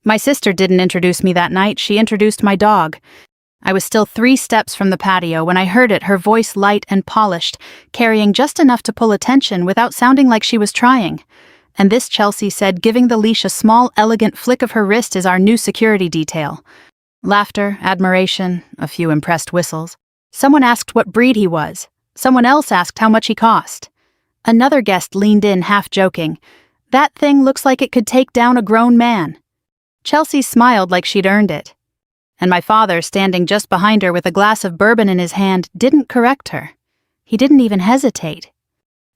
My sister didn't introduce me that night, she introduced my dog. I was still 3 steps from the patio when I heard it, her voice light and polished, carrying just enough to pull attention without sounding like she was trying. And this, Chelsea said, giving the leash a small, elegant flick of her wrist, is our new security detail. Laughter, admiration, a few impressed whistles. Someone asked what breed he was. Someone else asked how much he cost. Another guest leaned in, half joking. That thing looks like it could take down a grown man. Chelsea smiled like she'd earned it. And my father, standing just behind her with a glass of bourbon in his hand, didn't correct her. He didn't even hesitate.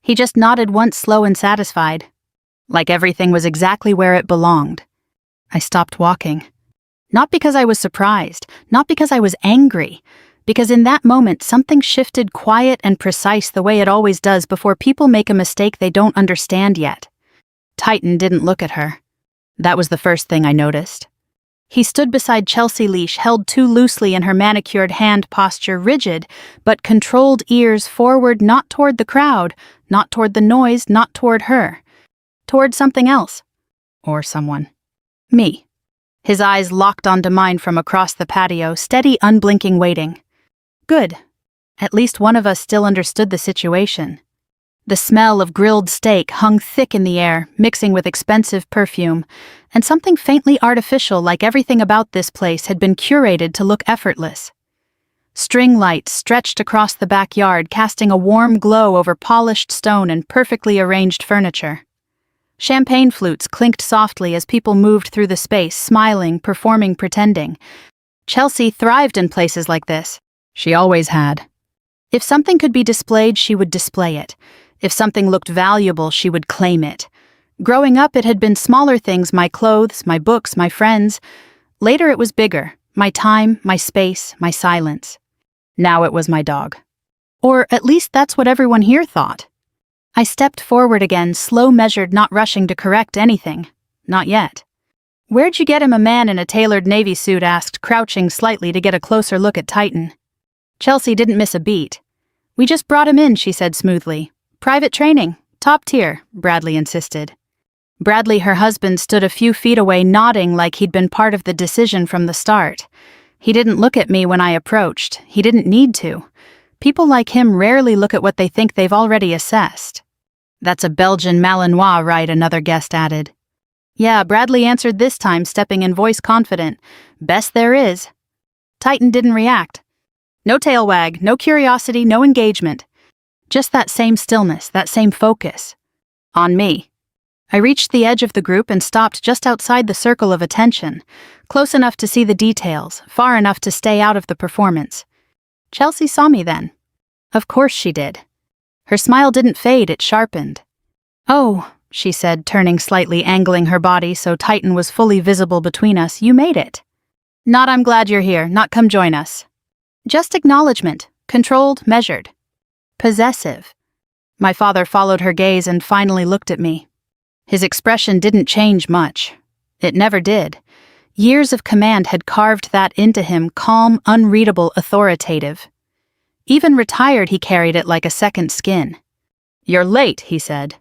He just nodded once, slow and satisfied, like everything was exactly where it belonged. I stopped walking. Not because I was surprised, not because I was angry, because in that moment something shifted, quiet and precise, the way it always does before people make a mistake they don't understand yet. Titan didn't look at her. That was the first thing I noticed. He stood beside Chelsea, leash held too loosely in her manicured hand, posture rigid, but controlled, ears forward, not toward the crowd, not toward the noise, not toward her. Toward something else. Or someone. Me. His eyes locked onto mine from across the patio, steady, unblinking, waiting. Good. At least one of us still understood the situation. The smell of grilled steak hung thick in the air, mixing with expensive perfume, and something faintly artificial, like everything about this place had been curated to look effortless. String lights stretched across the backyard, casting a warm glow over polished stone and perfectly arranged furniture. Champagne flutes clinked softly as people moved through the space, smiling, performing, pretending. Chelsea thrived in places like this. She always had. If something could be displayed, she would display it. If something looked valuable, she would claim it. Growing up, it had been smaller things, my clothes, my books, my friends. Later, it was bigger, my time, my space, my silence. Now it was my dog. Or at least that's what everyone here thought. I stepped forward again, slow, measured, not rushing to correct anything. Not yet. Where'd you get him? A man in a tailored navy suit asked, crouching slightly to get a closer look at Titan. Chelsea didn't miss a beat. We just brought him in, she said smoothly. Private training, top tier, Bradley insisted. Bradley, her husband, stood a few feet away, nodding like he'd been part of the decision from the start. He didn't look at me when I approached. He didn't need to. People like him rarely look at what they think they've already assessed. That's a Belgian Malinois, right? Another guest added. Yeah, Bradley answered this time, stepping in, voice confident. Best there is. Titan didn't react. No tail wag, no curiosity, no engagement. Just that same stillness, that same focus. On me. I reached the edge of the group and stopped just outside the circle of attention, close enough to see the details, far enough to stay out of the performance. Chelsea saw me then. Of course she did. Her smile didn't fade, it sharpened. Oh, she said, turning slightly, angling her body so Titan was fully visible between us, you made it. Not I'm glad you're here, not come join us. Just acknowledgement, controlled, measured. Possessive. My father followed her gaze and finally looked at me. His expression didn't change much. It never did. Years of command had carved that into him, calm, unreadable, authoritative. Even retired, he carried it like a second skin. You're late, he said.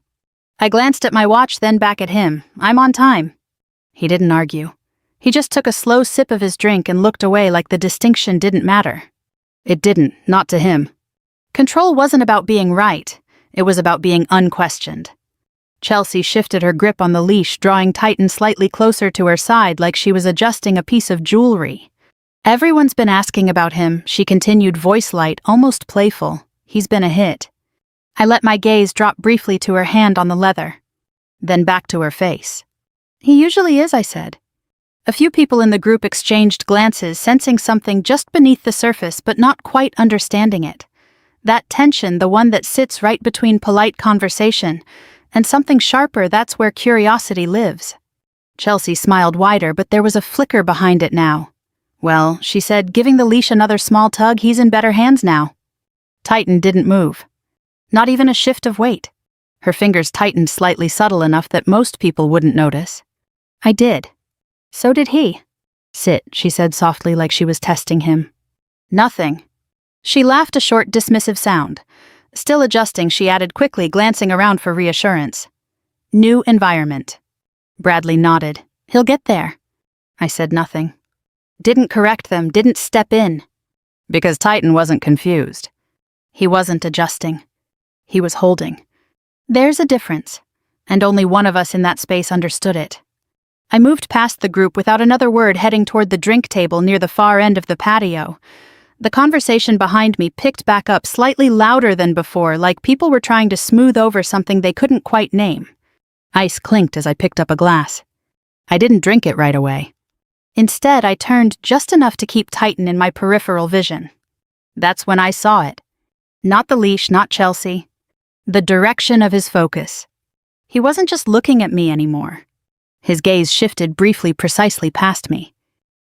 I glanced at my watch, then back at him. I'm on time. He didn't argue. He just took a slow sip of his drink and looked away like the distinction didn't matter. It didn't, not to him. Control wasn't about being right. It was about being unquestioned. Chelsea shifted her grip on the leash, drawing Titan slightly closer to her side like she was adjusting a piece of jewelry. Everyone's been asking about him, she continued, voice light, almost playful. He's been a hit. I let my gaze drop briefly to her hand on the leather, then back to her face. He usually is, I said. A few people in the group exchanged glances, sensing something just beneath the surface but not quite understanding it. That tension, the one that sits right between polite conversation and something sharper, that's where curiosity lives. Chelsea smiled wider, but there was a flicker behind it now. Well, she said, giving the leash another small tug, he's in better hands now. Titan didn't move. Not even a shift of weight. Her fingers tightened slightly, subtle enough that most people wouldn't notice. I did. So did he. Sit, she said softly, like she was testing him. Nothing. She laughed, a short, dismissive sound. Still adjusting, she added quickly, glancing around for reassurance. New environment. Bradley nodded. He'll get there. I said nothing. Didn't correct them, didn't step in. Because Titan wasn't confused. He wasn't adjusting. He was holding. There's a difference, and only one of us in that space understood it. I moved past the group without another word, heading toward the drink table near the far end of the patio. The conversation behind me picked back up slightly louder than before, like people were trying to smooth over something they couldn't quite name. Ice clinked as I picked up a glass. I didn't drink it right away. Instead, I turned just enough to keep Titan in my peripheral vision. That's when I saw it. Not the leash, not Chelsea. The direction of his focus. He wasn't just looking at me anymore. His gaze shifted briefly precisely past me.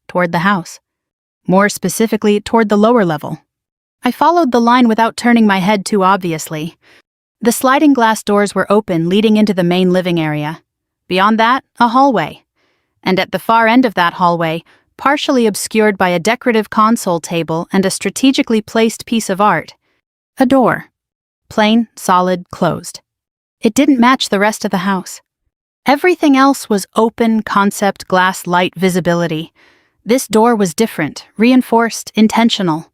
Toward the house. More specifically, toward the lower level. I followed the line without turning my head too obviously. The sliding glass doors were open, leading into the main living area. Beyond that, a hallway. And at the far end of that hallway, partially obscured by a decorative console table and a strategically placed piece of art, a door. Plain, solid, closed. It didn't match the rest of the house. Everything else was open, concept, glass, light, visibility. This door was different, reinforced, intentional.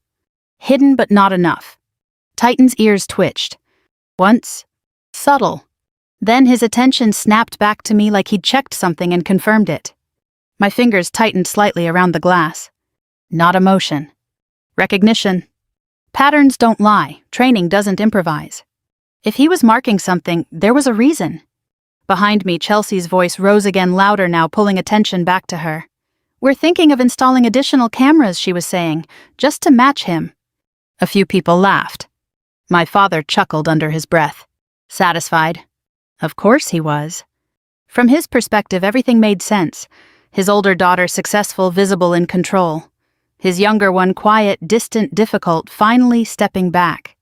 Hidden but not enough. Titan's ears twitched. Once. Subtle. Then his attention snapped back to me like he'd checked something and confirmed it. My fingers tightened slightly around the glass. Not emotion. Recognition. Patterns don't lie. Training doesn't improvise. If he was marking something, there was a reason. Behind me, Chelsea's voice rose again, louder now, pulling attention back to her. We're thinking of installing additional cameras, she was saying, just to match him. A few people laughed. My father chuckled under his breath. Satisfied. Of course he was. From his perspective, everything made sense. His older daughter successful, visible, in control. His younger one quiet, distant, difficult, finally stepping back.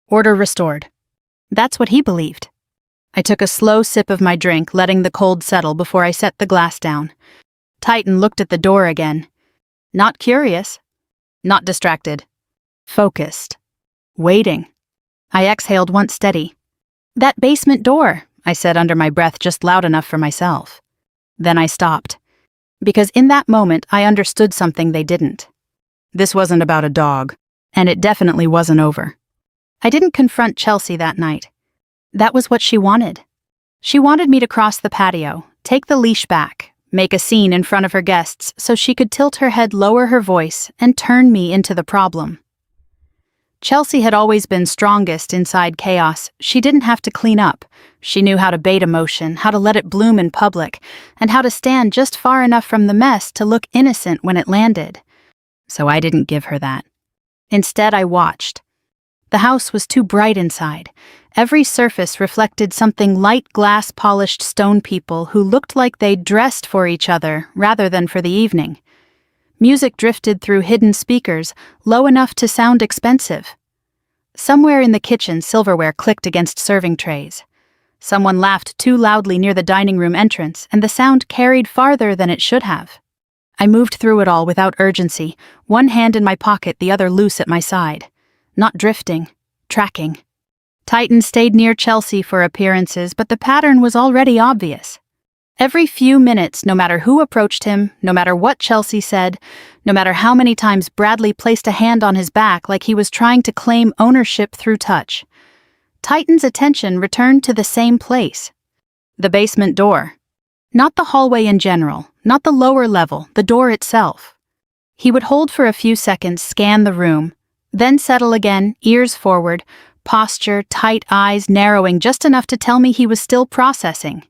Order restored. That's what he believed. I took a slow sip of my drink, letting the cold settle before I set the glass down. Titan looked at the door again. Not curious. Not distracted. Focused. Waiting. I exhaled once steady. That basement door, I said under my breath, just loud enough for myself. Then I stopped. Because in that moment, I understood something they didn't. This wasn't about a dog, and it definitely wasn't over. I didn't confront Chelsea that night. That was what she wanted. She wanted me to cross the patio, take the leash back, make a scene in front of her guests so she could tilt her head, lower her voice, and turn me into the problem. Chelsea had always been strongest inside chaos. She didn't have to clean up. She knew how to bait emotion, how to let it bloom in public, and how to stand just far enough from the mess to look innocent when it landed. So I didn't give her that. Instead, I watched. The house was too bright inside. Every surface reflected something light glass polished stone people who looked like they'd dressed for each other rather than for the evening. Music drifted through hidden speakers, low enough to sound expensive. Somewhere in the kitchen, silverware clicked against serving trays. Someone laughed too loudly near the dining room entrance, and the sound carried farther than it should have. I moved through it all without urgency, one hand in my pocket, the other loose at my side. Not drifting, tracking. Titan stayed near Chelsea for appearances, but the pattern was already obvious. Every few minutes, no matter who approached him, no matter what Chelsea said, no matter how many times Bradley placed a hand on his back like he was trying to claim ownership through touch, Titan's attention returned to the same place. The basement door. Not the hallway in general, not the lower level, the door itself. He would hold for a few seconds, scan the room, then settle again, ears forward, posture, tight eyes narrowing just enough to tell me he was still processing.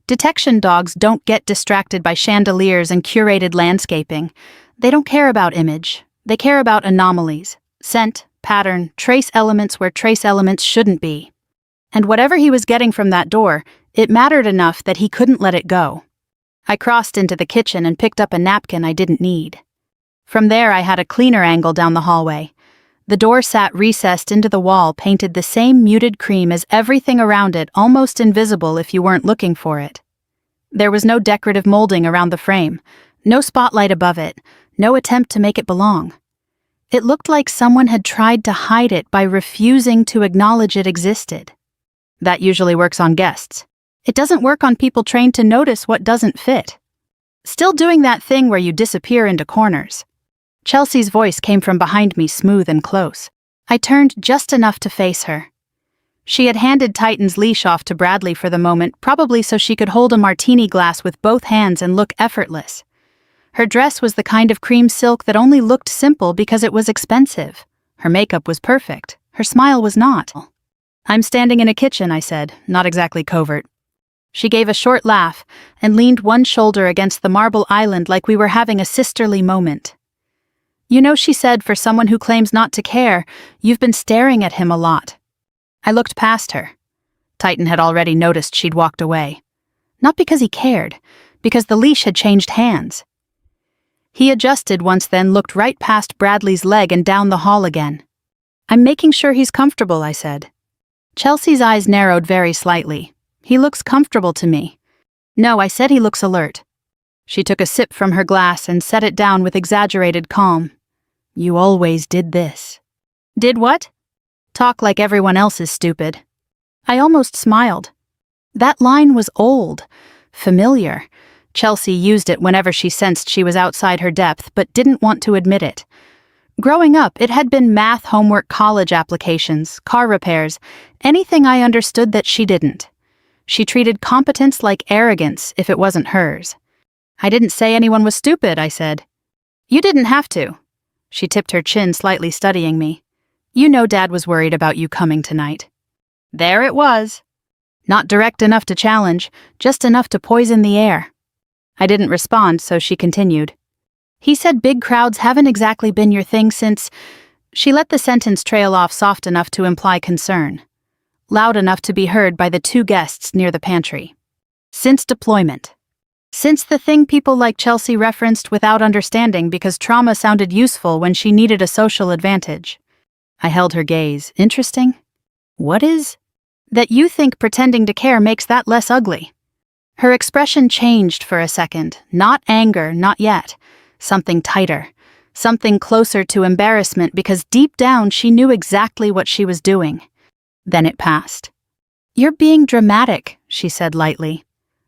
Detection dogs don't get distracted by chandeliers and curated landscaping. They don't care about image. They care about anomalies, scent, pattern, trace elements where trace elements shouldn't be. And whatever he was getting from that door, it mattered enough that he couldn't let it go. I crossed into the kitchen and picked up a napkin I didn't need. From there, I had a cleaner angle down the hallway. The door sat recessed into the wall, painted the same muted cream as everything around it, almost invisible if you weren't looking for it. There was no decorative molding around the frame, no spotlight above it, no attempt to make it belong. It looked like someone had tried to hide it by refusing to acknowledge it existed. That usually works on guests. It doesn't work on people trained to notice what doesn't fit. Still doing that thing where you disappear into corners. Chelsea's voice came from behind me, smooth and close. I turned just enough to face her. She had handed Titan's leash off to Bradley for the moment, probably so she could hold a martini glass with both hands and look effortless. Her dress was the kind of cream silk that only looked simple because it was expensive. Her makeup was perfect. Her smile was not. "I'm standing in a kitchen," I said, not exactly covert. She gave a short laugh and leaned one shoulder against the marble island like we were having a sisterly moment. "You know," she said, "for someone who claims not to care, you've been staring at him a lot." I looked past her. Titan had already noticed she'd walked away. Not because he cared, because the leash had changed hands. He adjusted once, then looked right past Bradley's leg and down the hall again. "I'm making sure he's comfortable," I said. Chelsea's eyes narrowed very slightly. "He looks comfortable to me." "No," I said, "he looks alert." She took a sip from her glass and set it down with exaggerated calm. "You always did this." "Did what?" "Talk like everyone else is stupid." I almost smiled. That line was old, familiar. Chelsea used it whenever she sensed she was outside her depth but didn't want to admit it. Growing up, it had been math homework, college applications, car repairs, anything I understood that she didn't. She treated competence like arrogance if it wasn't hers. "I didn't say anyone was stupid," I said. "You didn't have to." She tipped her chin, slightly studying me. "You know Dad was worried about you coming tonight." There it was. Not direct enough to challenge, just enough to poison the air. I didn't respond, so she continued. "He said big crowds haven't exactly been your thing since—" She let the sentence trail off soft enough to imply concern, loud enough to be heard by the two guests near the pantry. "Since deployment. Since the thing people like Chelsea referenced without understanding because trauma sounded useful when she needed a social advantage." I held her gaze. "Interesting. What is?" "That you think pretending to care makes that less ugly." Her expression changed for a second. Not anger, not yet. Something tighter. Something closer to embarrassment, because deep down she knew exactly what she was doing. Then it passed. "You're being dramatic," she said lightly.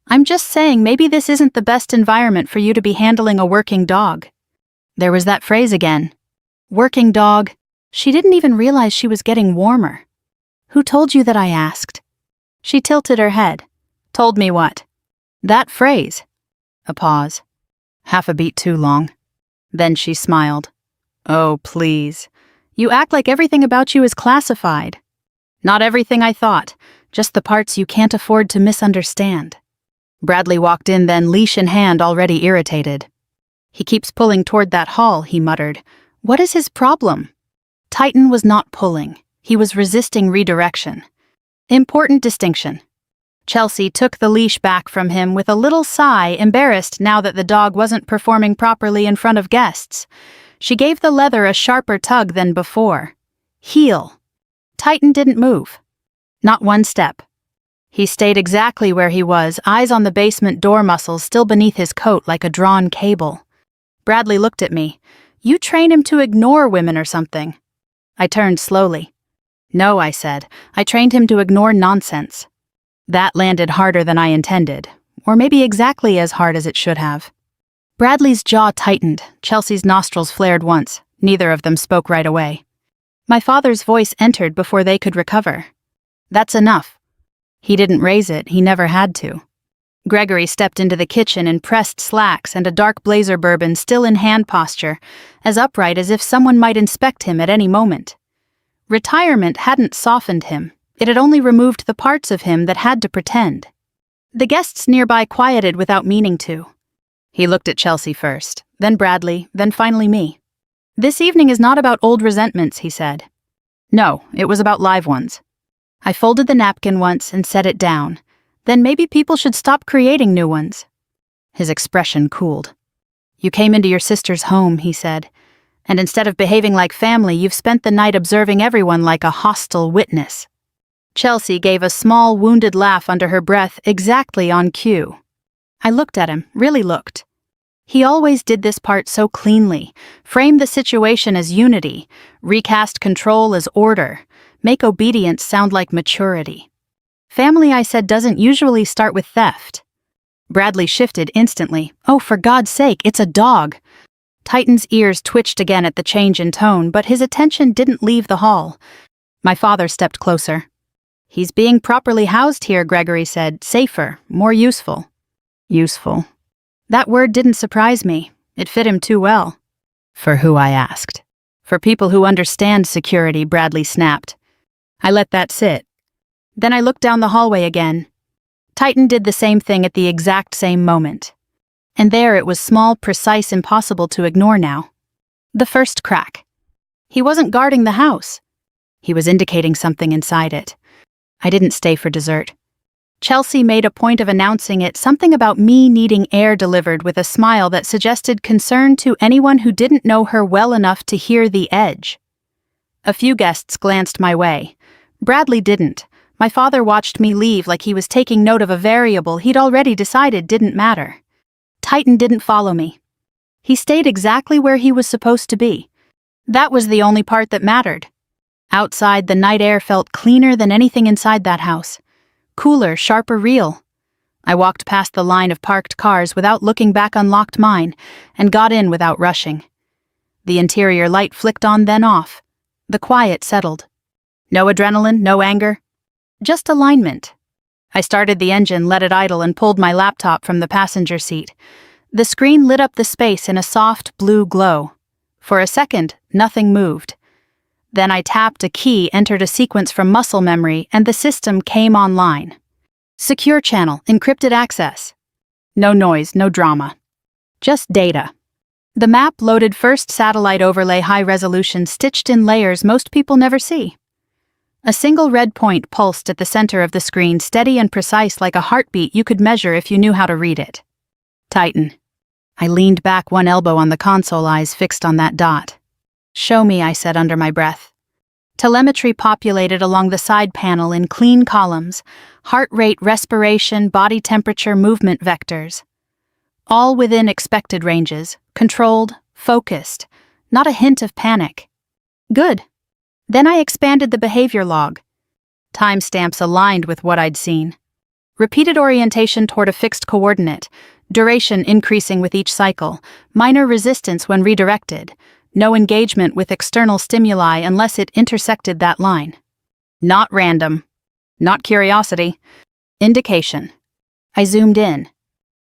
"I'm just saying maybe this isn't the best environment for you to be handling a working dog." There was that phrase again. Working dog. She didn't even realize she was getting warmer. "Who told you that?" I asked. She tilted her head. "Told me what?" "That phrase." A pause. Half a beat too long. Then she smiled. "Oh, please. You act like everything about you is classified." "Not everything," I thought. "Just the parts you can't afford to misunderstand." Bradley walked in then, leash in hand, already irritated. "He keeps pulling toward that hall," he muttered. "What is his problem?" Titan was not pulling. He was resisting redirection. Important distinction. Chelsea took the leash back from him with a little sigh, embarrassed now that the dog wasn't performing properly in front of guests. She gave the leather a sharper tug than before. Heel. Titan didn't move. Not one step. He stayed exactly where he was, eyes on the basement door muscles still beneath his coat like a drawn cable. Bradley looked at me. "You train him to ignore women or something." I turned slowly. "No," I said. "I trained him to ignore nonsense." That landed harder than I intended, or maybe exactly as hard as it should have. Bradley's jaw tightened. Chelsea's nostrils flared once. Neither of them spoke right away. My father's voice entered before they could recover. "That's enough." He didn't raise it. He never had to. Gregory stepped into the kitchen in pressed slacks and a dark blazer bourbon still in hand posture, as upright as if someone might inspect him at any moment. Retirement hadn't softened him. It had only removed the parts of him that had to pretend. The guests nearby quieted without meaning to. He looked at Chelsea first, then Bradley, then finally me. "This evening is not about old resentments," he said. "No, it was about live ones." I folded the napkin once and set it down. "Then maybe people should stop creating new ones." His expression cooled. "You came into your sister's home," he said, "and instead of behaving like family, you've spent the night observing everyone like a hostile witness." Chelsea gave a small, wounded laugh under her breath, exactly on cue. I looked at him, really looked. He always did this part so cleanly, frame the situation as unity, recast control as order, make obedience sound like maturity. Family, I said, doesn't usually start with theft. Bradley shifted instantly. "Oh, for God's sake, it's a dog." Titan's ears twitched again at the change in tone, but his attention didn't leave the hall. My father stepped closer. "He's being properly housed here," Gregory said. "Safer, more useful." Useful. That word didn't surprise me. It fit him too well. "For who?" I asked. "For people who understand security," Bradley snapped. I let that sit. Then I looked down the hallway again. Titan did the same thing at the exact same moment. And there it was, small, precise, impossible to ignore now. The first crack. He wasn't guarding the house. He was indicating something inside it. I didn't stay for dessert. Chelsea made a point of announcing it, something about me needing air delivered, with a smile that suggested concern to anyone who didn't know her well enough to hear the edge. A few guests glanced my way. Bradley didn't. My father watched me leave like he was taking note of a variable he'd already decided didn't matter. Titan didn't follow me. He stayed exactly where he was supposed to be. That was the only part that mattered. Outside, the night air felt cleaner than anything inside that house. Cooler, sharper, real. I walked past the line of parked cars without looking back, unlocked mine, and got in without rushing. The interior light flicked on, then off. The quiet settled. No adrenaline, no anger. Just alignment. I started the engine, let it idle, and pulled my laptop from the passenger seat. The screen lit up the space in a soft blue glow. For a second, nothing moved. Then I tapped a key, entered a sequence from muscle memory, and the system came online. Secure channel, encrypted access. No noise, no drama. Just data. The map loaded, first satellite overlay, high resolution, stitched in layers most people never see. A single red point pulsed at the center of the screen, steady and precise like a heartbeat you could measure if you knew how to read it. Titan. I leaned back, one elbow on the console, eyes fixed on that dot. "Show me," I said under my breath. Telemetry populated along the side panel in clean columns, heart rate, respiration, body temperature, movement vectors. All within expected ranges, controlled, focused, not a hint of panic. Good. Then I expanded the behavior log. Timestamps aligned with what I'd seen. Repeated orientation toward a fixed coordinate, duration increasing with each cycle, minor resistance when redirected, no engagement with external stimuli unless it intersected that line. Not random. Not curiosity. Indication. I zoomed in.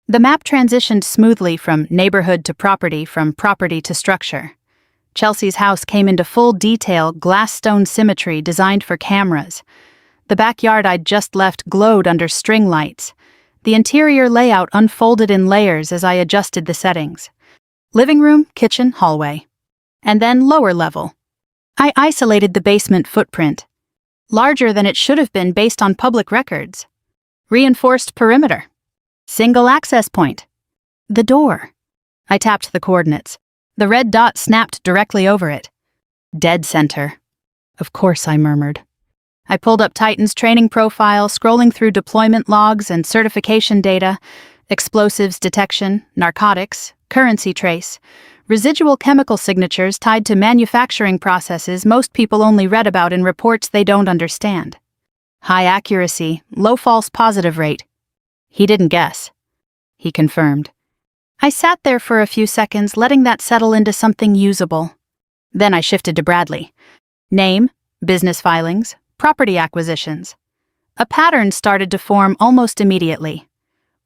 The map transitioned smoothly from neighborhood to property, from property to structure. Chelsea's house came into full detail, glass stone symmetry designed for cameras. The backyard I'd just left glowed under string lights. The interior layout unfolded in layers as I adjusted the settings. Living room, kitchen, hallway. And then lower level. I isolated the basement footprint. Larger than it should have been based on public records. Reinforced perimeter. Single access point. The door. I tapped the coordinates. The red dot snapped directly over it. Dead center. Of course, I murmured. I pulled up Titan's training profile, scrolling through deployment logs and certification data, explosives detection, narcotics, currency trace, residual chemical signatures tied to manufacturing processes most people only read about in reports they don't understand. High accuracy, low false positive rate. He didn't guess. He confirmed. I sat there for a few seconds, letting that settle into something usable. Then I shifted to Bradley. Name, business filings, property acquisitions. A pattern started to form almost immediately.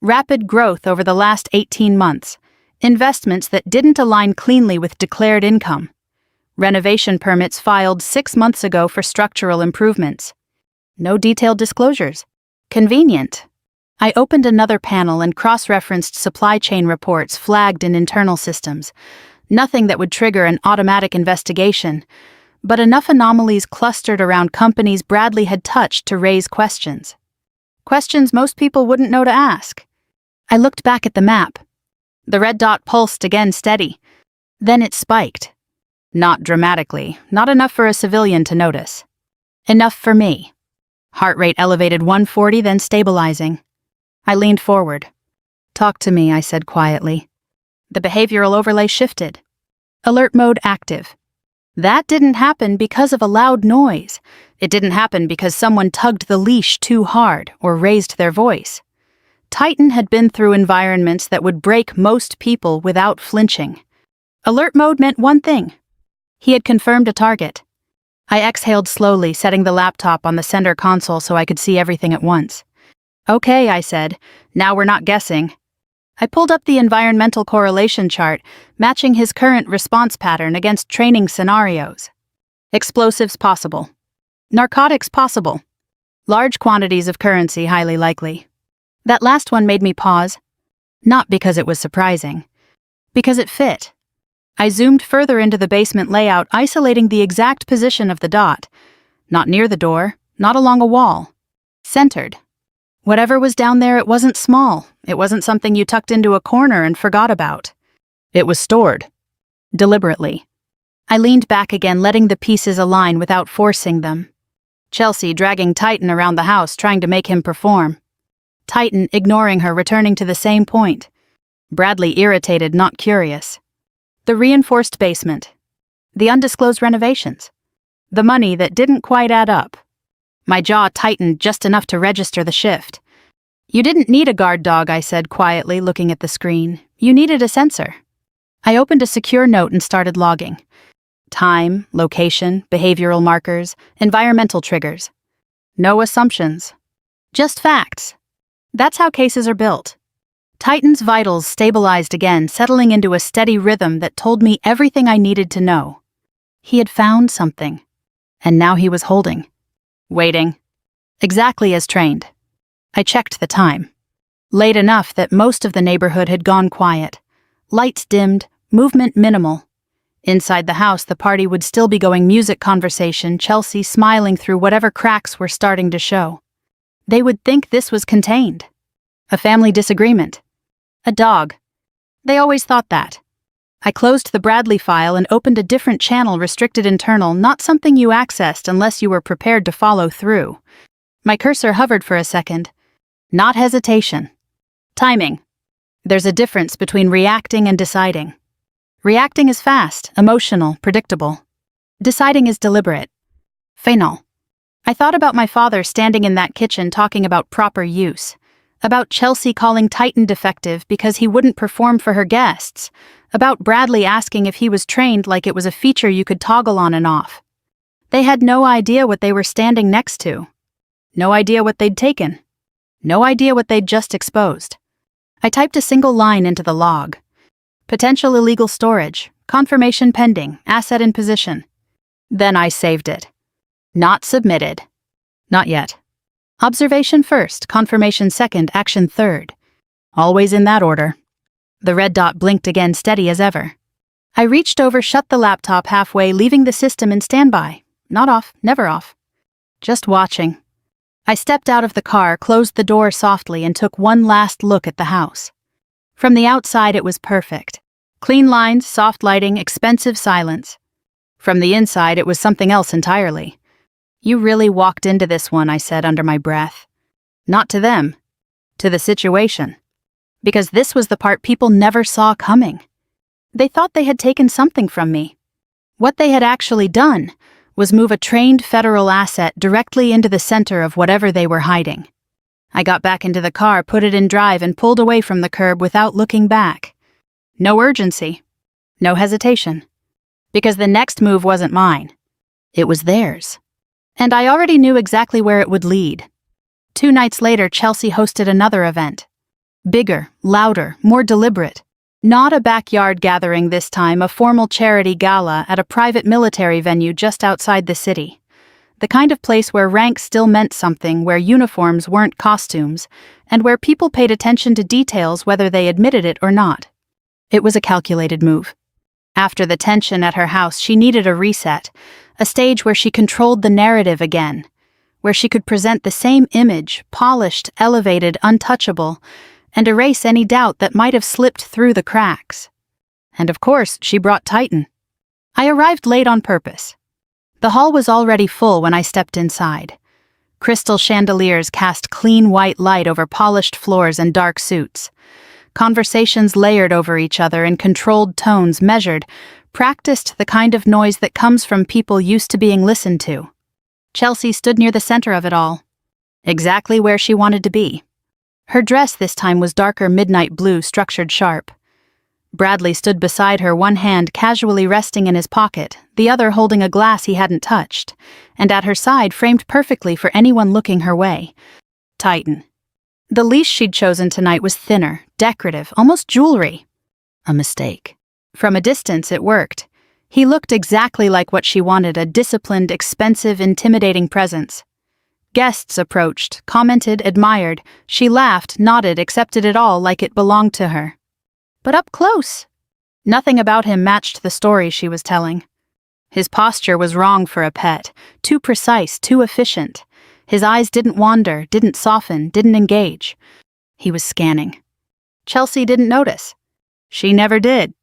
Rapid growth over the last 18 months. Investments that didn't align cleanly with declared income. Renovation permits filed 6 months ago for structural improvements. No detailed disclosures. Convenient. I opened another panel and cross-referenced supply chain reports flagged in internal systems. Nothing that would trigger an automatic investigation, but enough anomalies clustered around companies Bradley had touched to raise questions. Questions most people wouldn't know to ask. I looked back at the map. The red dot pulsed again, steady. Then it spiked. Not dramatically, not enough for a civilian to notice. Enough for me. Heart rate elevated 140, then stabilizing. I leaned forward. "Talk to me," I said quietly. The behavioral overlay shifted. Alert mode active. That didn't happen because of a loud noise. It didn't happen because someone tugged the leash too hard or raised their voice. Titan had been through environments that would break most people without flinching. Alert mode meant one thing. He had confirmed a target. I exhaled slowly, setting the laptop on the center console so I could see everything at once. Okay, I said. Now we're not guessing. I pulled up the environmental correlation chart, matching his current response pattern against training scenarios. Explosives possible. Narcotics possible. Large quantities of currency highly likely. That last one made me pause. Not because it was surprising. Because it fit. I zoomed further into the basement layout, isolating the exact position of the dot. Not near the door, not along a wall. Centered. Whatever was down there, it wasn't small. It wasn't something you tucked into a corner and forgot about. It was stored. Deliberately. I leaned back again, letting the pieces align without forcing them. Chelsea dragging Titan around the house, trying to make him perform. Titan ignoring her, returning to the same point. Bradley irritated, not curious. The reinforced basement. The undisclosed renovations. The money that didn't quite add up. My jaw tightened just enough to register the shift. You didn't need a guard dog, I said quietly, looking at the screen. You needed a sensor. I opened a secure note and started logging. Time, location, behavioral markers, environmental triggers. No assumptions. Just facts. That's how cases are built. Titan's vitals stabilized again, settling into a steady rhythm that told me everything I needed to know. He had found something. And now he was holding. Waiting. Exactly as trained. I checked the time. Late enough that most of the neighborhood had gone quiet. Lights dimmed, movement minimal. Inside the house, the party would still be going music conversation, Chelsea smiling through whatever cracks were starting to show. They would think this was contained. A family disagreement. A dog. They always thought that. I closed the Bradley file and opened a different channel, restricted internal, not something you accessed unless you were prepared to follow through. My cursor hovered for a second. Not hesitation. Timing. There's a difference between reacting and deciding. Reacting is fast, emotional, predictable. Deciding is deliberate. Final. I thought about my father standing in that kitchen talking about proper use. About Chelsea calling Titan defective because he wouldn't perform for her guests. About Bradley asking if he was trained like it was a feature you could toggle on and off. They had no idea what they were standing next to. No idea what they'd taken. No idea what they'd just exposed. I typed a single line into the log. Potential illegal storage, confirmation pending, asset in position. Then I saved it. Not submitted. Not yet. Observation first, confirmation second, action third. Always in that order. The red dot blinked again, steady as ever. I reached over, shut the laptop halfway, leaving the system in standby. Not off, never off. Just watching. I stepped out of the car, closed the door softly, and took one last look at the house. From the outside, it was perfect. Clean lines, soft lighting, expensive silence. From the inside, it was something else entirely. You really walked into this one, I said under my breath. Not to them. To the situation. Because this was the part people never saw coming. They thought they had taken something from me. What they had actually done was move a trained federal asset directly into the center of whatever they were hiding. I got back into the car, put it in drive, and pulled away from the curb without looking back. No urgency. No hesitation. Because the next move wasn't mine. It was theirs. And I already knew exactly where it would lead. 2 nights later, Chelsea hosted another event. Bigger, louder, more deliberate. Not a backyard gathering this time, a formal charity gala at a private military venue just outside the city. The kind of place where rank still meant something, where uniforms weren't costumes, and where people paid attention to details whether they admitted it or not. It was a calculated move. After the tension at her house, she needed a reset, a stage where she controlled the narrative again, where she could present the same image, polished, elevated, untouchable, and erase any doubt that might have slipped through the cracks. And of course, she brought Titan. I arrived late on purpose. The hall was already full when I stepped inside. Crystal chandeliers cast clean white light over polished floors and dark suits. Conversations layered over each other in controlled tones, measured, practiced, the kind of noise that comes from people used to being listened to. Chelsea stood near the center of it all. Exactly where she wanted to be. Her dress this time was darker midnight blue, structured sharp. Bradley stood beside her, one hand casually resting in his pocket, the other holding a glass he hadn't touched, and at her side, framed perfectly for anyone looking her way, Titan. The leash she'd chosen tonight was thinner, decorative, almost jewelry. A mistake. From a distance, it worked. He looked exactly like what she wanted, a disciplined, expensive, intimidating presence. Guests approached, commented, admired. She laughed, nodded, accepted it all like it belonged to her. But up close, nothing about him matched the story she was telling. His posture was wrong for a pet, too precise, too efficient. His eyes didn't wander, didn't soften, didn't engage. He was scanning. Chelsea didn't notice. She never did.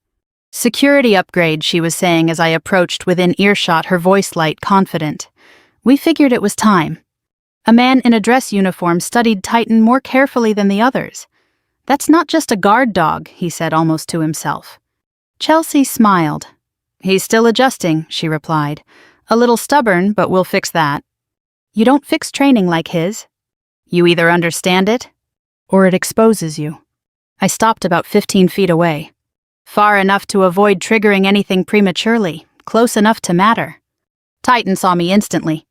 Security upgrade, she was saying as I approached within earshot, her voice light, confident. We figured it was time. A man in a dress uniform studied Titan more carefully than the others. That's not just a guard dog, he said almost to himself. Chelsea smiled. He's still adjusting, she replied. A little stubborn, but we'll fix that. You don't fix training like his. You either understand it, or it exposes you. I stopped about 15 feet away. Far enough to avoid triggering anything prematurely, close enough to matter. Titan saw me instantly.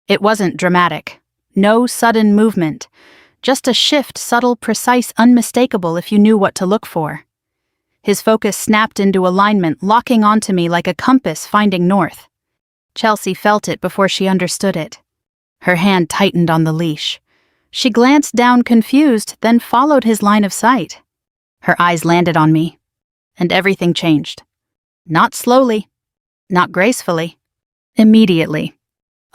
It wasn't dramatic. No sudden movement. Just a shift, subtle, precise, unmistakable if you knew what to look for. His focus snapped into alignment, locking onto me like a compass finding north. Chelsea felt it before she understood it. Her hand tightened on the leash. She glanced down confused, then followed his line of sight. Her eyes landed on me, and everything changed. Not slowly, not gracefully, immediately.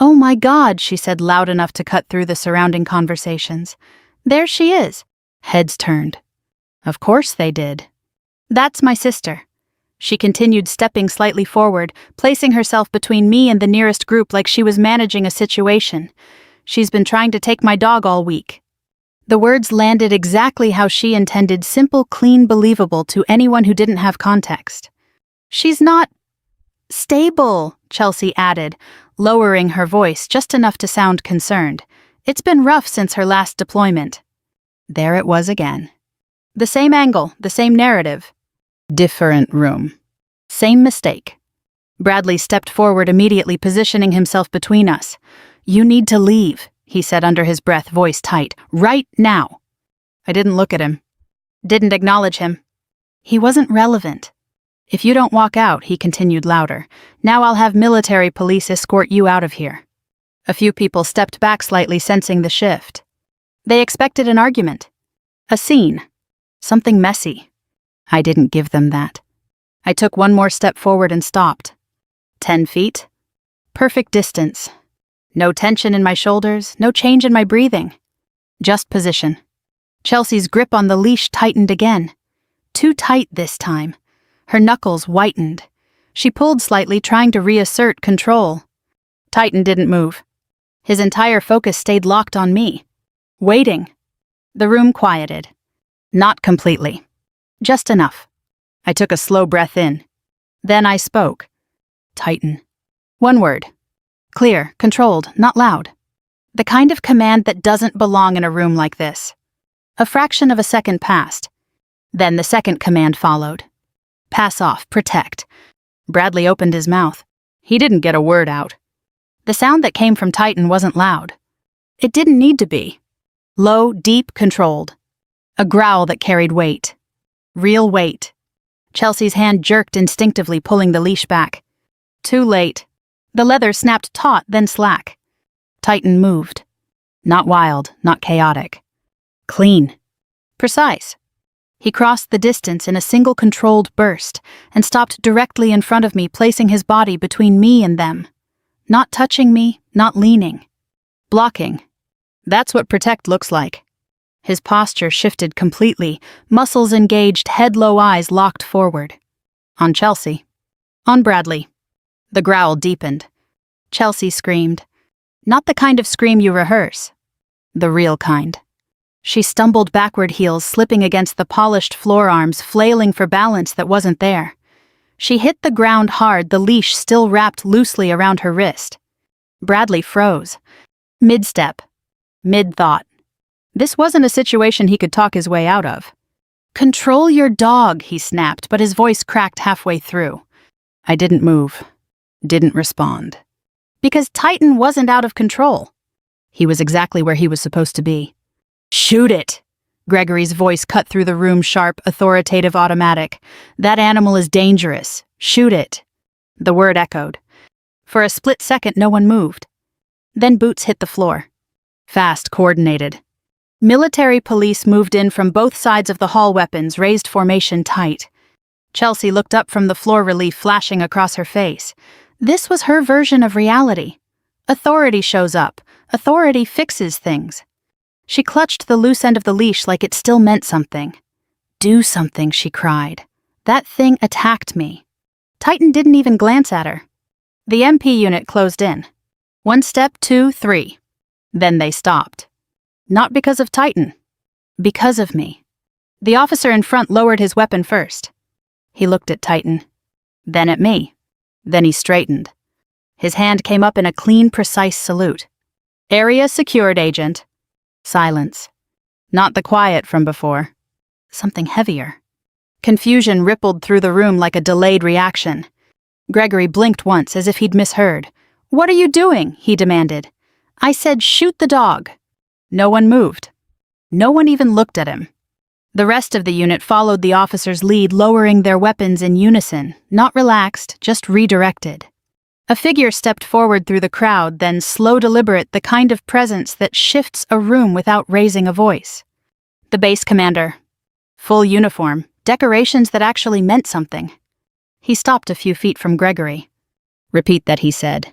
Oh my God, she said loud enough to cut through the surrounding conversations. There she is. Heads turned. Of course they did. That's my sister. She continued, stepping slightly forward, placing herself between me and the nearest group like she was managing a situation. She's been trying to take my dog all week. The words landed exactly how she intended, simple, clean, believable to anyone who didn't have context. She's not stable, Chelsea added, lowering her voice just enough to sound concerned. It's been rough since her last deployment. There it was again. The same angle, the same narrative. Different room. Same mistake. Bradley stepped forward immediately, positioning himself between us. You need to leave, he said under his breath, voice tight. Right now. I didn't look at him. Didn't acknowledge him. He wasn't relevant. If you don't walk out, he continued louder, now I'll have military police escort you out of here. A few people stepped back slightly, sensing the shift. They expected an argument. A scene. Something messy. I didn't give them that. I took one more step forward and stopped. 10 feet. Perfect distance. No tension in my shoulders, no change in my breathing. Just position. Chelsea's grip on the leash tightened again. Too tight this time. Her knuckles whitened. She pulled slightly, trying to reassert control. Titan didn't move. His entire focus stayed locked on me. Waiting. The room quieted. Not completely. Just enough. I took a slow breath in. Then I spoke. Titan. One word. Clear, controlled, not loud. The kind of command that doesn't belong in a room like this. A fraction of a second passed. Then the second command followed. Pass off, protect. Bradley opened his mouth. He didn't get a word out. The sound that came from Titan wasn't loud. It didn't need to be. Low, deep, controlled. A growl that carried weight. Real weight. Chelsea's hand jerked instinctively, pulling the leash back. Too late. The leather snapped taut, then slack. Titan moved. Not wild, not chaotic. Clean. Precise. He crossed the distance in a single controlled burst and stopped directly in front of me, placing his body between me and them. Not touching me, not leaning. Blocking. That's what protect looks like. His posture shifted completely, muscles engaged, head low, eyes locked forward. On Chelsea. On Bradley. The growl deepened. Chelsea screamed. Not the kind of scream you rehearse. The real kind. She stumbled backward, heels slipping against the polished forearms, flailing for balance that wasn't there. She hit the ground hard, the leash still wrapped loosely around her wrist. Bradley froze. Mid-step. Mid-thought. This wasn't a situation he could talk his way out of. "Control your dog," he snapped, but his voice cracked halfway through. I didn't move. Didn't respond. Because Titan wasn't out of control. He was exactly where he was supposed to be. "Shoot it!" Gregory's voice cut through the room, sharp, authoritative, automatic. "That animal is dangerous. Shoot it." The word echoed. For a split second, no one moved. Then boots hit the floor. Fast, coordinated. Military police moved in from both sides of the hall, weapons raised, formation tight. Chelsea looked up from the floor, relief flashing across her face. This was her version of reality. Authority shows up. Authority fixes things. She clutched the loose end of the leash like it still meant something. "Do something," she cried. "That thing attacked me." Titan didn't even glance at her. The MP unit closed in. 1 step, 2, 3. Then they stopped. Not because of Titan. Because of me. The officer in front lowered his weapon first. He looked at Titan. Then at me. Then he straightened. His hand came up in a clean, precise salute. "Area secured, Agent." Silence. Not the quiet from before. Something heavier. Confusion rippled through the room like a delayed reaction. Gregory blinked once as if he'd misheard. "What are you doing?" he demanded. "I said shoot the dog." No one moved. No one even looked at him. The rest of the unit followed the officer's lead, lowering their weapons in unison, not relaxed, just redirected. A figure stepped forward through the crowd, then slow, deliberate, the kind of presence that shifts a room without raising a voice. The base commander. Full uniform, decorations that actually meant something. He stopped a few feet from Gregory. "Repeat that," he said.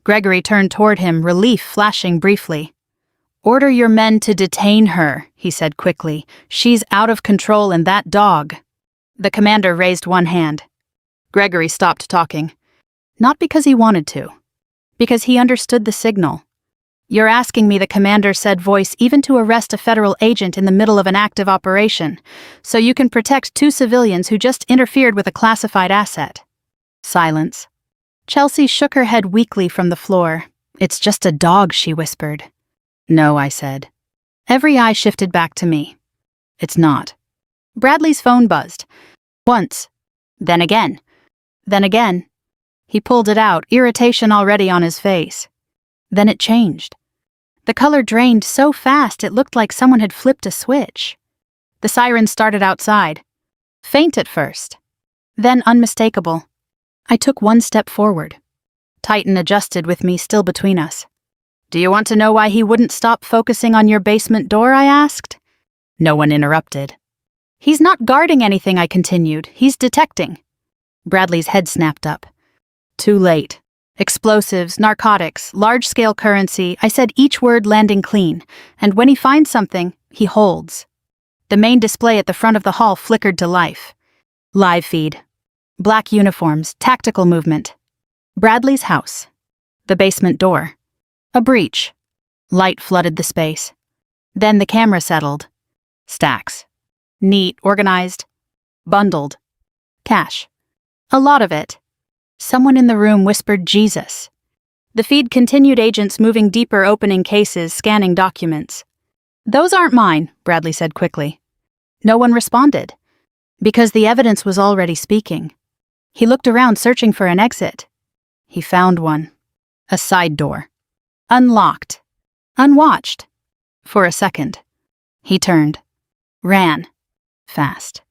Gregory turned toward him, relief flashing briefly. "Order your men to detain her," he said quickly. "She's out of control, and that dog." The commander raised one hand. Gregory stopped talking. Not because he wanted to. Because he understood the signal. "You're asking me," the commander said, voice even to arrest a federal agent in the middle of an active operation, so you can protect 2 civilians who just interfered with a classified asset. Silence. Chelsea shook her head weakly from the floor. "It's just a dog," she whispered. "No," I said. Every eye shifted back to me. "It's not." Bradley's phone buzzed. Once. Then again. Then again. He pulled it out, irritation already on his face. Then it changed. The color drained so fast it looked like someone had flipped a switch. The siren started outside. Faint at first. Then unmistakable. I took 1 step forward. Titan adjusted with me still between us. "Do you want to know why he wouldn't stop focusing on your basement door?" I asked. No one interrupted. "He's not guarding anything," I continued. "He's detecting." Bradley's head snapped up. Too late. Explosives, narcotics, large-scale currency, I said each word landing clean, and when he finds something, he holds. The main display at the front of the hall flickered to life. Live feed. Black uniforms, tactical movement. Bradley's house. The basement door. A breach. Light flooded the space. Then the camera settled. Stacks. Neat, organized. Bundled. Cash. A lot of it. Someone in the room whispered, "Jesus." The feed continued, agents moving deeper, opening cases, scanning documents. "Those aren't mine," Bradley said quickly. No one responded. Because the evidence was already speaking. He looked around, searching for an exit. He found one. A side door. Unlocked. Unwatched. For a second. He turned. Ran. Fast.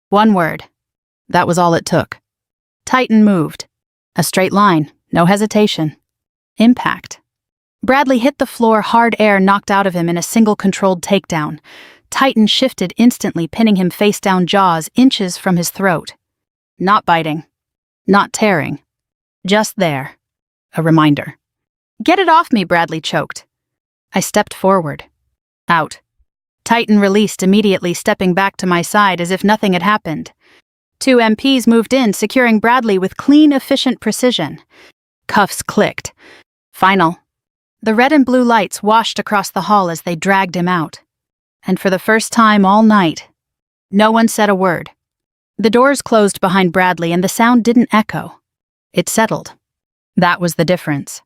1 word. That was all it took. Titan moved. A straight line, no hesitation. Impact. Bradley hit the floor, hard air knocked out of him in a single controlled takedown. Titan shifted instantly, pinning him face down, jaws inches from his throat. Not biting. Not tearing. Just there. A reminder. "Get it off me," Bradley choked. I stepped forward. Out. Titan released immediately, stepping back to my side as if nothing had happened. 2 MPs moved in, securing Bradley with clean, efficient precision. Cuffs clicked. Final. The red and blue lights washed across the hall as they dragged him out. And for the first time all night, no one said a word. The doors closed behind Bradley and the sound didn't echo. It settled. That was the difference.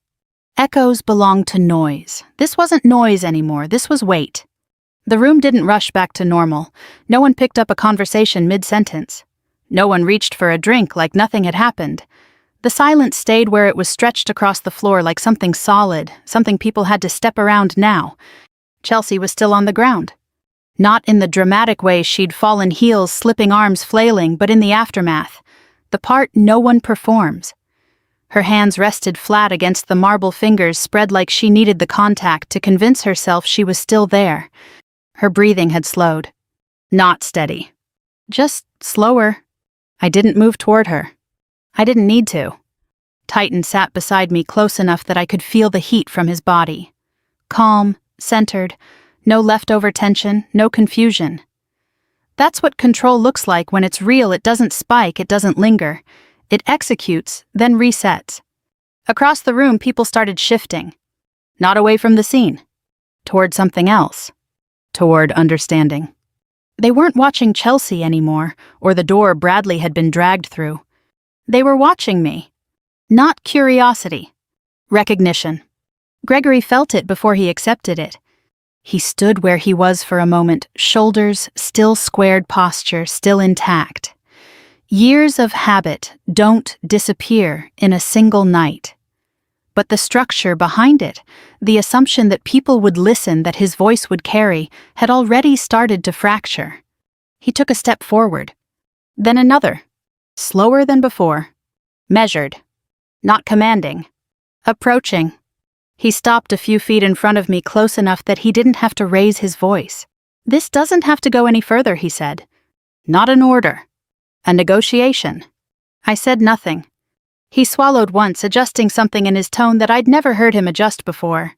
Echoes belonged to noise. This wasn't noise anymore, this was weight. The room didn't rush back to normal. No one picked up a conversation mid-sentence. No one reached for a drink like nothing had happened. The silence stayed where it was stretched across the floor like something solid, something people had to step around now. Chelsea was still on the ground. Not in the dramatic way she'd fallen heels, slipping arms flailing, but in the aftermath. The part no one performs. Her hands rested flat against the marble fingers spread like she needed the contact to convince herself she was still there. Her breathing had slowed. Not steady. Just slower. I didn't move toward her. I didn't need to. Titan sat beside me close enough that I could feel the heat from his body. Calm, centered, no leftover tension, no confusion. That's what control looks like when it's real. It doesn't spike, it doesn't linger. It executes, then resets. Across the room, people started shifting. Not away from the scene. Toward something else. Toward understanding. They weren't watching Chelsea anymore, or the door Bradley had been dragged through. They were watching me. Not curiosity. Recognition. Gregory felt it before he accepted it. He stood where he was for a moment, shoulders still squared, posture still intact. Years of habit don't disappear in a single night. But the structure behind it, the assumption that people would listen, that his voice would carry, had already started to fracture. He took a step forward. Then another. Slower than before. Measured. Not commanding. Approaching. He stopped a few feet in front of me, close enough that he didn't have to raise his voice. "This doesn't have to go any further," he said. "Not an order. A negotiation." I said nothing. He swallowed once, adjusting something in his tone that I'd never heard him adjust before.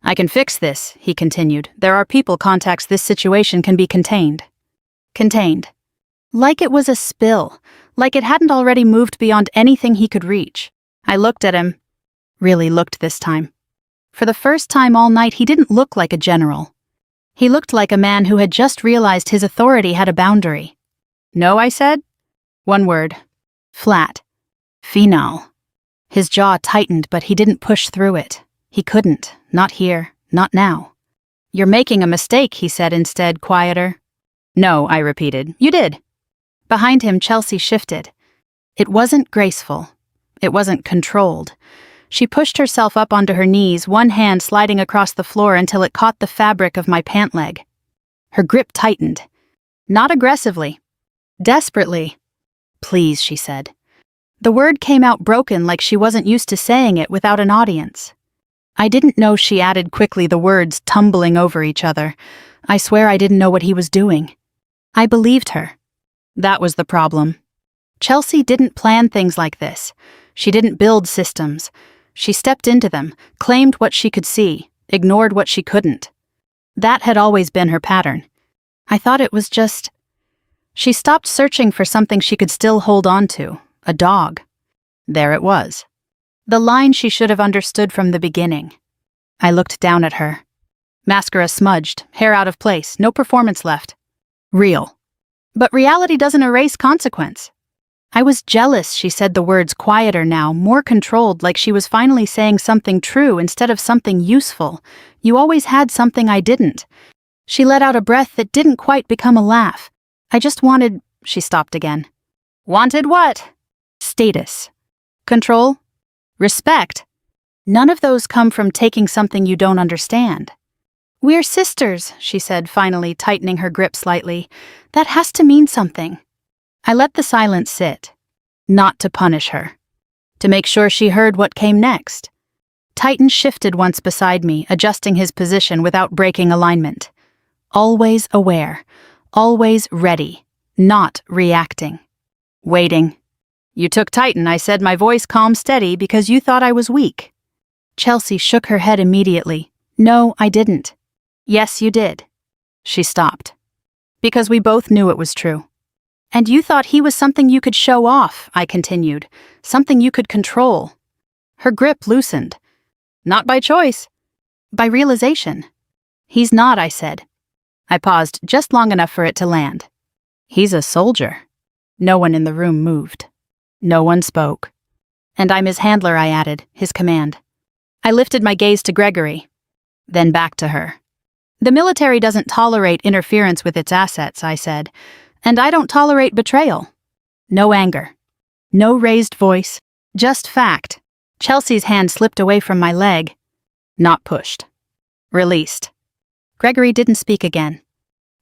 "I can fix this," he continued. "There are people contacts. This situation can be contained." Contained. Like it was a spill. Like it hadn't already moved beyond anything he could reach. I looked at him. Really looked this time. For the first time all night, he didn't look like a general. He looked like a man who had just realized his authority had a boundary. "No," I said. One word. Flat. Phenol. His jaw tightened, but he didn't push through it. He couldn't. Not here. Not now. "You're making a mistake," he said instead, quieter. "No," I repeated. "You did." Behind him, Chelsea shifted. It wasn't graceful. It wasn't controlled. She pushed herself up onto her knees, one hand sliding across the floor until it caught the fabric of my pant leg. Her grip tightened. Not aggressively. Desperately. "Please," she said. The word came out broken, like she wasn't used to saying it without an audience. I didn't know she added quickly, the words tumbling over each other. I swear I didn't know what he was doing. I believed her. That was the problem. Chelsea didn't plan things like this. She didn't build systems. She stepped into them, claimed what she could see, ignored what she couldn't. That had always been her pattern. I thought it was just... She stopped searching for something she could still hold on to, a dog. There it was. The line she should have understood from the beginning. I looked down at her. Mascara smudged, hair out of place, no performance left. Real. But reality doesn't erase consequence. I was jealous she said the words quieter now, more controlled, like she was finally saying something true instead of something useful. "You always had something I didn't." She let out a breath that didn't quite become a laugh. "I just wanted..." She stopped again. "Wanted what?" "Status. Control. Respect. None of those come from taking something you don't understand." "We're sisters," she said, finally tightening her grip slightly. "That has to mean something." I let the silence sit. Not to punish her. To make sure she heard what came next. Titan shifted once beside me, adjusting his position without breaking alignment. Always aware. Always ready. Not reacting. Waiting. "You took Titan," I said, my voice calm, steady, "because you thought I was weak." Chelsea shook her head immediately. "No, I didn't." "Yes, you did." She stopped. "Because we both knew it was true." "And you thought he was something you could show off," I continued. "Something you could control." Her grip loosened. "Not by choice. By realization." "He's not," I said. I paused just long enough for it to land. "He's a soldier." No one in the room moved. No one spoke. "And I'm his handler," I added, his command. I lifted my gaze to Gregory, then back to her. The military doesn't tolerate interference with its assets, I said, and I don't tolerate betrayal. No anger. No raised voice. Just fact. Chelsea's hand slipped away from my leg. Not pushed. Released. Gregory didn't speak again.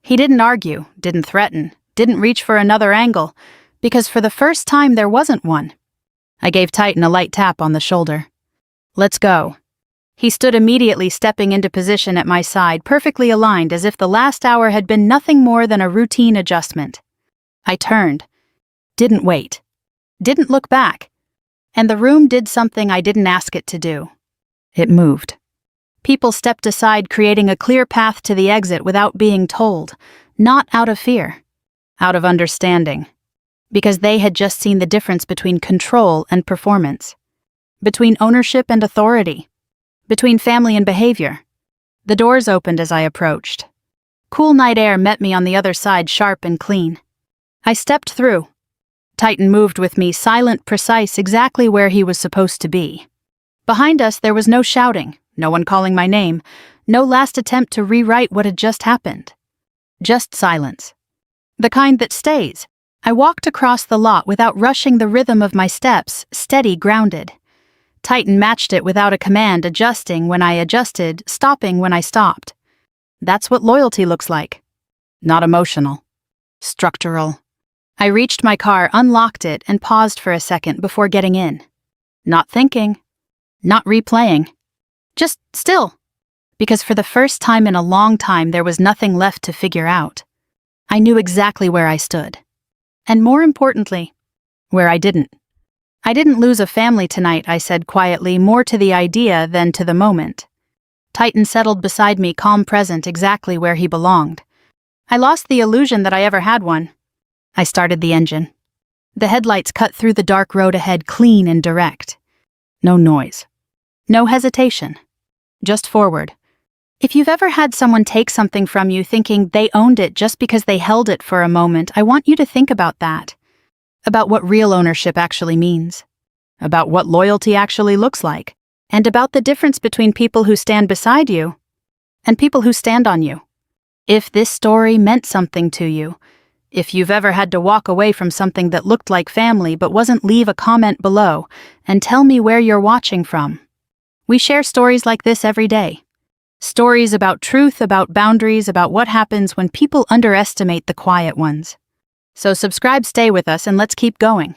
He didn't argue, didn't threaten, didn't reach for another angle, because for the first time there wasn't one. I gave Titan a light tap on the shoulder. Let's go. He stood immediately, stepping into position at my side, perfectly aligned, as if the last hour had been nothing more than a routine adjustment. I turned. Didn't wait. Didn't look back. And the room did something I didn't ask it to do. It moved. People stepped aside, creating a clear path to the exit without being told, not out of fear, out of understanding, because they had just seen the difference between control and performance, between ownership and authority, between family and behavior. The doors opened as I approached. Cool night air met me on the other side, sharp and clean. I stepped through. Titan moved with me, silent, precise, exactly where he was supposed to be. Behind us, there was no shouting, no one calling my name, no last attempt to rewrite what had just happened. Just silence. The kind that stays. I walked across the lot without rushing the rhythm of my steps, steady, grounded. Titan matched it without a command, adjusting when I adjusted, stopping when I stopped. That's what loyalty looks like. Not emotional. Structural. I reached my car, unlocked it, and paused for a second before getting in. Not thinking. Not replaying. Just still. Because for the first time in a long time there was nothing left to figure out. I knew exactly where I stood. And more importantly, where I didn't. I didn't lose a family tonight, I said quietly, more to the idea than to the moment. Titan settled beside me, calm, present, exactly where he belonged. I lost the illusion that I ever had one. I started the engine. The headlights cut through the dark road ahead, clean and direct. No noise. No hesitation. Just forward. If you've ever had someone take something from you thinking they owned it just because they held it for a moment, I want you to think about that. About what real ownership actually means. About what loyalty actually looks like. And about the difference between people who stand beside you and people who stand on you. If this story meant something to you, if you've ever had to walk away from something that looked like family but wasn't, leave a comment below and tell me where you're watching from. We share stories like this every day. Stories about truth, about boundaries, about what happens when people underestimate the quiet ones. So subscribe, stay with us, and let's keep going.